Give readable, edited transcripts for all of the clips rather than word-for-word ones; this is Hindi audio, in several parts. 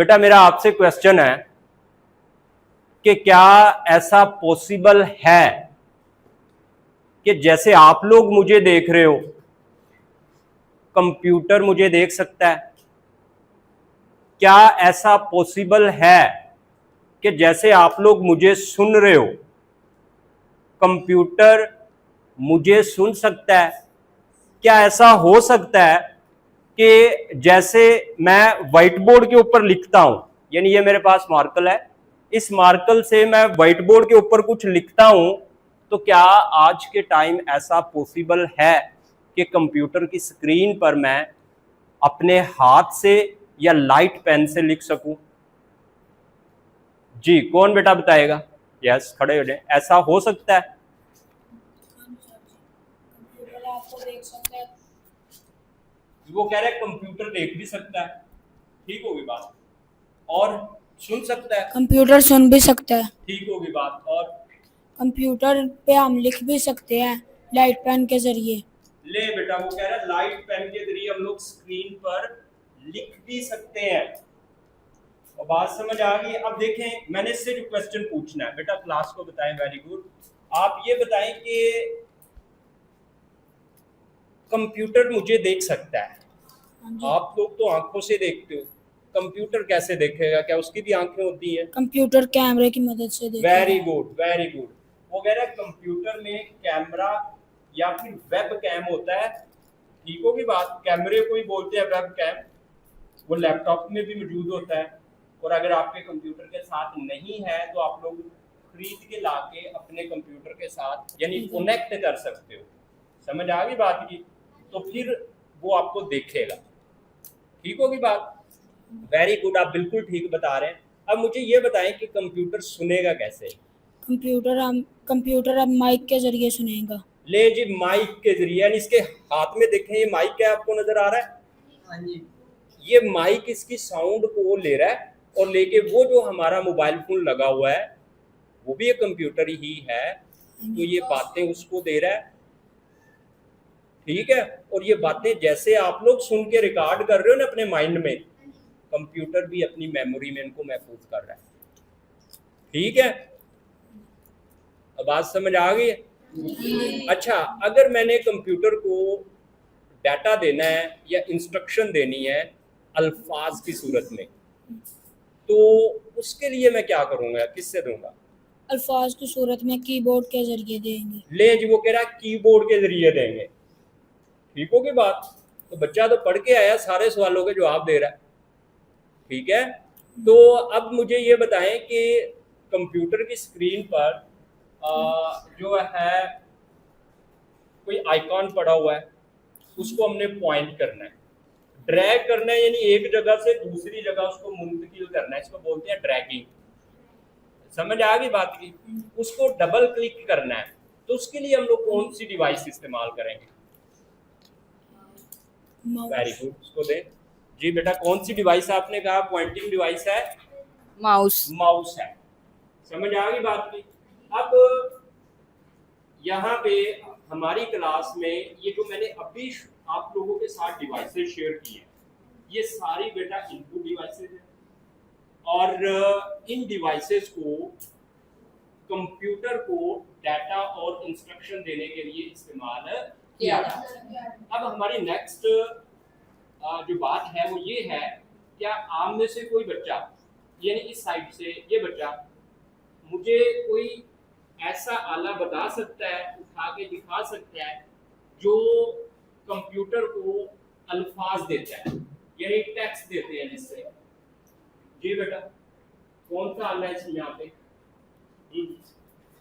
बेटा मेरा आपसे क्वेश्चन है कि क्या ऐसा पॉसिबल है कि जैसे आप लोग मुझे देख रहे हो, कंप्यूटर मुझे देख सकता है? क्या ऐसा पॉसिबल है कि जैसे आप लोग मुझे सुन रहे हो, कंप्यूटर मुझे सुन सकता है? क्या ऐसा हो सकता है कि जैसे मैं व्हाइट बोर्ड के ऊपर लिखता हूं, यानी ये मेरे पास मार्कर है, इस मार्कर से मैं व्हाइट बोर्ड के ऊपर कुछ लिखता हूं, तो क्या आज के टाइम ऐसा पॉसिबल है कि कंप्यूटर की स्क्रीन पर मैं अपने हाथ से या लाइट पेन से लिख सकूं? जी, कौन बेटा बताएगा? यस, खड़े हो जाए। ऐसा हो सकता है? वो कह रहा है कंप्यूटर देख भी सकता है, ठीक होगी बात। और सुन सकता है, कंप्यूटर सुन भी सकता है। ठीक होगी बात। और कंप्यूटर पे हम लिख भी सकते हैं लाइट पेन के जरिए। ले बेटा, वो कह रहा है लाइट पेन के जरिए हम लोग स्क्रीन पर लिख भी सकते हैं। और बात समझ आ गई? अब देखें, मैंने इससे जो क्वेश्चन पूछना है बेटा, क्लास को बताएं। Very good. आप ये बताएं कि कंप्यूटर मुझे देख सकता है, आप लोग तो आंखों से देखते हो, कंप्यूटर कैसे देखेगा? क्या उसकी भी आंखें होती हैं? कंप्यूटर कैमरे की मदद से देखेगा। Very good, very good. वो कह रहा है कंप्यूटर में कैमरा या फिर वेब कैम होता है, ठीक होगी बात। कैमरे को ही बोलते हैं वेब कैम। वो लैपटॉप में भी मौजूद होता है, और अगर आपके कंप्यूटर के साथ नहीं है तो आप लोग खरीद के लाके अपने कंप्यूटर के साथ यानी कनेक्ट कर सकते हो। समझ आ गई बात की? तो फिर वो आपको देखेगा, ठीक होगी बात। वेरी गुड, आप बिल्कुल ठीक बता रहे हैं। अब मुझे ये बताएं कि कंप्यूटर सुनेगा कैसे? कंप्यूटर अब माइक के जरिए सुनेगा। ले जी, माइक के जरिए। यानी इसके हाथ में देखें, ये माइक है, आपको नजर आ रहा है? हाँ जी। ये माइक इसकी साउंड को ले रहा है और लेके वो जो हमारा मोबाइल फोन लगा हुआ है वो भी एक कंप्यूटर ही है, तो ये बातें उसको दे रहा है, ठीक है। और ये बातें जैसे आप लोग सुन के रिकॉर्ड कर रहे हो ना अपने माइंड में, कंप्यूटर भी अपनी मेमोरी में इनको महफूज कर रहा है, ठीक है। अब बात समझ आ गई है? अच्छा, अगर मैंने कंप्यूटर को डाटा देना है या इंस्ट्रक्शन देनी है अल्फाज की सूरत में, तो उसके लिए मैं क्या करूंगा, किससे दूंगा? अल्फाज की सूरत में कीबोर्ड के जरिए देंगे। ले जी, वो कह रहा है कीबोर्ड के जरिए देंगे, ठीक होगी बात। तो बच्चा तो पढ़ के आया, सारे सवालों के जवाब दे रहा है, ठीक है। तो अब मुझे ये बताएं कि कंप्यूटर की स्क्रीन पर जो है कोई आइकॉन पड़ा हुआ है, उसको हमने पॉइंट करना है, ड्रैग करना है, यानी एक जगह से दूसरी जगह उसको मुंतकिल करना है, इसको बोलते हैं ड्रैगिंग। समझ आ गई बात की? उसको डबल क्लिक करना है, तो उसके लिए हम लोग कौन सी डिवाइस इस्तेमाल करेंगे? वेरी गुड, उसको दे जी बेटा। कौन सी डिवाइस आपने कहा पॉइंटिंग डिवाइस है? माउस। माउस है। समझ आ गई बात की? अब यहाँ पे हमारी क्लास में ये जो मैंने अभी आप लोगों के साथ डिवाइसेस शेयर की है, ये सारी बेटा इनपुट डिवाइसेस है, और इन डिवाइसेस को कंप्यूटर को डाटा और इंस्ट्रक्शन देने के लिए इस्तेमाल किया जाता है। अब हमारी नेक्स्ट जो बात है वो ये है, क्या आप में से कोई बच्चा, यानी इस साइड से ये बच्चा, मुझे कोई ऐसा आला बता सकता है, उठा के दिखा सकता है जो कंप्यूटर को अल्फाज देता है, यानी टेक्स्ट देते हैं जिससे? जी बेटा, कौन सा आला है यहाँ पे?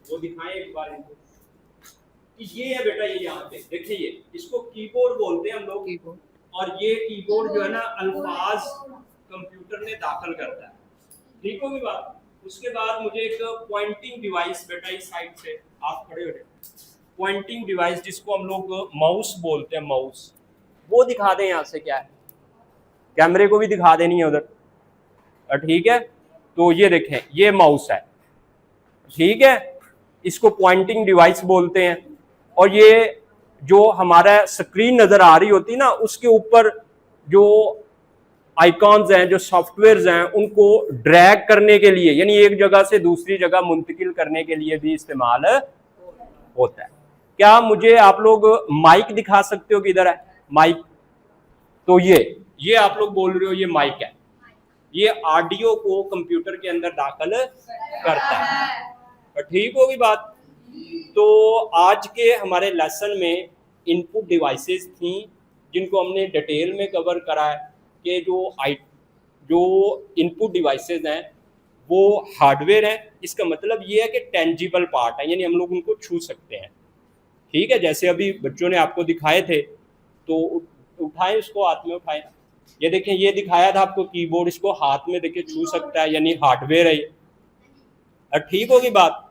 वो दिखाएं एक बार इनको। ये है बेटा, ये यहाँ पे देखिए, इसको कीबोर्ड बोलते हैं हम लोग, और ये कीबोर्ड जो है ना अल्फाज कंप्यूटर में दाखिल करता है, ठीक होगी बात। उसके बाद मुझे एक पॉइंटिंग डिवाइस बेटा इस साइड से, आप खड़े हो जाए, पॉइंटिंग डिवाइस जिसको हम लोग माउस बोलते हैं, माउस, वो दिखा दें यहाँ से। क्या है? कैमरे को भी दिखा देनी है उधर, ठीक है। तो ये देखें, ये माउस है, ठीक है, इसको पॉइंटिंग डिवाइस बोलते हैं। और ये जो हमारा स्क्रीन नजर आ रही होती है ना, उसके ऊपर जो आइकॉन्स हैं, जो सॉफ्टवेयर्स हैं, उनको ड्रैग करने के लिए यानी एक जगह से दूसरी जगह मुंतकिल करने के लिए भी इस्तेमाल होता है। क्या मुझे आप लोग माइक दिखा सकते हो? किधर है माइक? तो ये आप लोग बोल रहे हो ये माइक है, ये ऑडियो को कंप्यूटर के अंदर दाखिल करता है। ठीक होगी बात? तो आज के हमारे लेसन में इनपुट डिवाइसेस थी जिनको हमने डिटेल में कवर करा है कि जो इनपुट डिवाइसेस हैं वो हार्डवेयर हैं। इसका मतलब ये है कि टेंजिबल पार्ट है, यानी हम लोग उनको छू सकते हैं। ठीक है, जैसे अभी बच्चों ने आपको दिखाए थे, तो उठाएं उसको, हाथ में उठाएं। ये देखें, ये दिखाया था आपको कीबोर्ड, इसको हाथ में देखे छू सकता है, यानी हार्डवेयर है ये। ठीक होगी बात?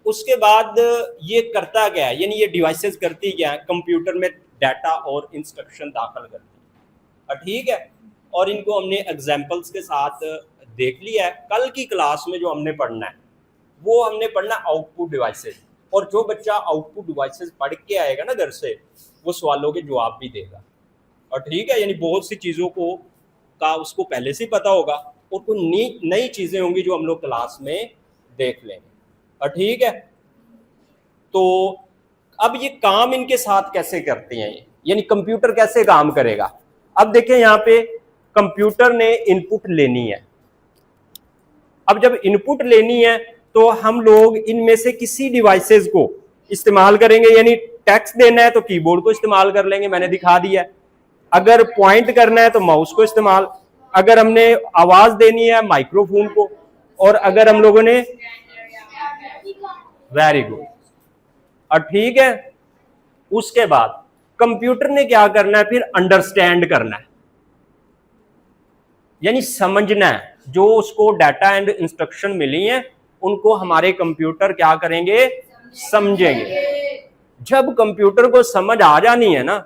उसके बाद ये करता क्या है, यानी ये डिवाइसेस करती क्या है, कंप्यूटर में डाटा और इंस्ट्रक्शन दाखिल करती है। ठीक है, और इनको हमने एग्जांपल्स के साथ देख लिया है। कल की क्लास में जो हमने पढ़ना है वो हमने पढ़ना आउटपुट डिवाइसेस, और जो बच्चा आउटपुट डिवाइसेस पढ़ के आएगा ना घर से, वो सवालों के जवाब भी देगा। और ठीक है, यानी बहुत सी चीज़ों का उसको पहले से ही पता होगा, और कुछ नई चीज़ें होंगी जो हम लोग क्लास में देख लेंगे। और ठीक है, तो अब ये काम इनके साथ कैसे करते हैं, यानी कंप्यूटर कैसे काम करेगा। अब देखें, यहाँ पे कंप्यूटर ने इनपुट लेनी है। अब जब इनपुट लेनी है तो हम लोग इनमें से किसी डिवाइसेस को इस्तेमाल करेंगे, यानी टेक्स्ट देना है तो कीबोर्ड को इस्तेमाल कर लेंगे, मैंने दिखा दिया है। अगर पॉइंट करना है तो माउस को इस्तेमाल, अगर हमने आवाज देनी है माइक्रोफोन को, और अगर हम लोगों ने वेरी गुड। और ठीक है, उसके बाद कंप्यूटर ने क्या करना है, फिर अंडरस्टैंड करना है, यानी समझना है। जो उसको डाटा एंड इंस्ट्रक्शन मिली हैं उनको हमारे कंप्यूटर क्या करेंगे, समझेंगे। जब कंप्यूटर को समझ आ जानी है ना,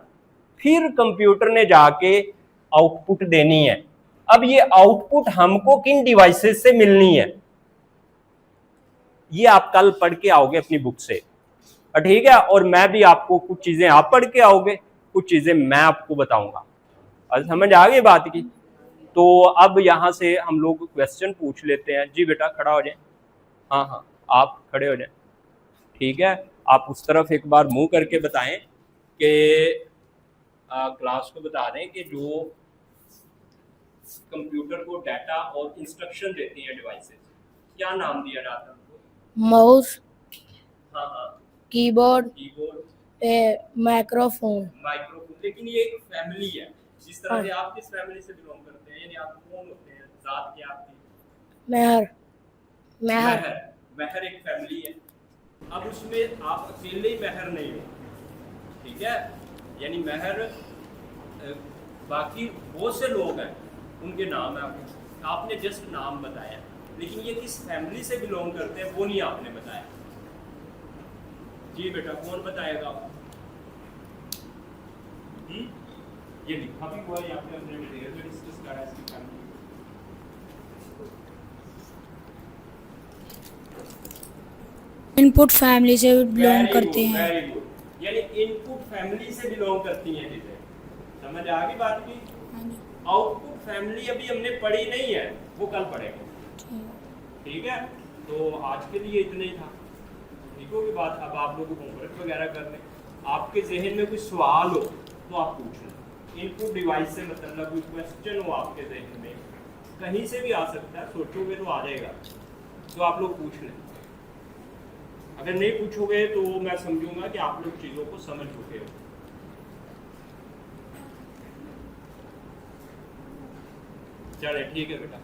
फिर कंप्यूटर ने जाके आउटपुट देनी है। अब ये आउटपुट हमको किन डिवाइसेस से मिलनी है, ये आप कल पढ़ के आओगे अपनी बुक से। ठीक है, और मैं भी आपको कुछ चीजें आप पढ़ के आओगे, कुछ चीजें मैं आपको बताऊंगा। और समझ आ गई बात की? तो अब यहां से हम लोग क्वेश्चन पूछ लेते हैं। जी बेटा खड़ा हो जाए। हाँ हाँ, आप खड़े हो जाए। ठीक है, आप उस तरफ एक बार मुंह करके बताएं कि क्लास को बता दें कि जो कंप्यूटर को डाटा और इंस्ट्रक्शन देती है डिवाइसेस, क्या नाम दिया जाता है उनको? माउस, हाँ हाँ, कीबोर्ड, कीबोर्ड, माइक्रोफोन। माइक्रोफोन। लेकिन ये एक फैमिली है। जिस तरह से आप किस फैमिली से बिलोंग करते हैं, यानी आप कौन होते हैं, जात क्या आपकी? मेहर। महर एक फैमिली है। अब उसमें आप अकेले ही महर नहीं हो, ठीक है, यानी महर बाकी बहुत से लोग हैं, उनके नाम है। आपने जस्ट नाम बताया, लेकिन ये किस फैमिली से बिलोंग करते हैं वो नहीं आपने बताया। जी बेटा, कौन बताएगा आपको? ये लिखा भी हुआ है यहाँ पे, हमने डिटेल में डिस्कस करा है इसकी फैमिली। इनपुट फैमिली से बिलोंग करते हैं। वेरी गुड, यानी इनपुट फैमिली से बिलोंग करती हैं चीजें। समझ आ गई बात की? आउटपुट फैमिली अभी हमने पढ़ी नहीं है, वो कल पढ़ेंगे। ठीक है, तो आज के लिए इतना ही था। ठीक होगी बात? अब आप लोग होमवर्क वगैरह कर लें। आपके जहन में कोई सवाल हो तो आप पूछ लें। इनपुट डिवाइस से मतलब कोई क्वेश्चन हो आपके जहन में, कहीं से भी आ सकता है, सोचोगे तो आ जाएगा, तो आप लोग पूछ लें। अगर नहीं पूछोगे तो मैं समझूंगा कि आप लोग चीज़ों को समझ चुके हो। चले ठीक है बेटा।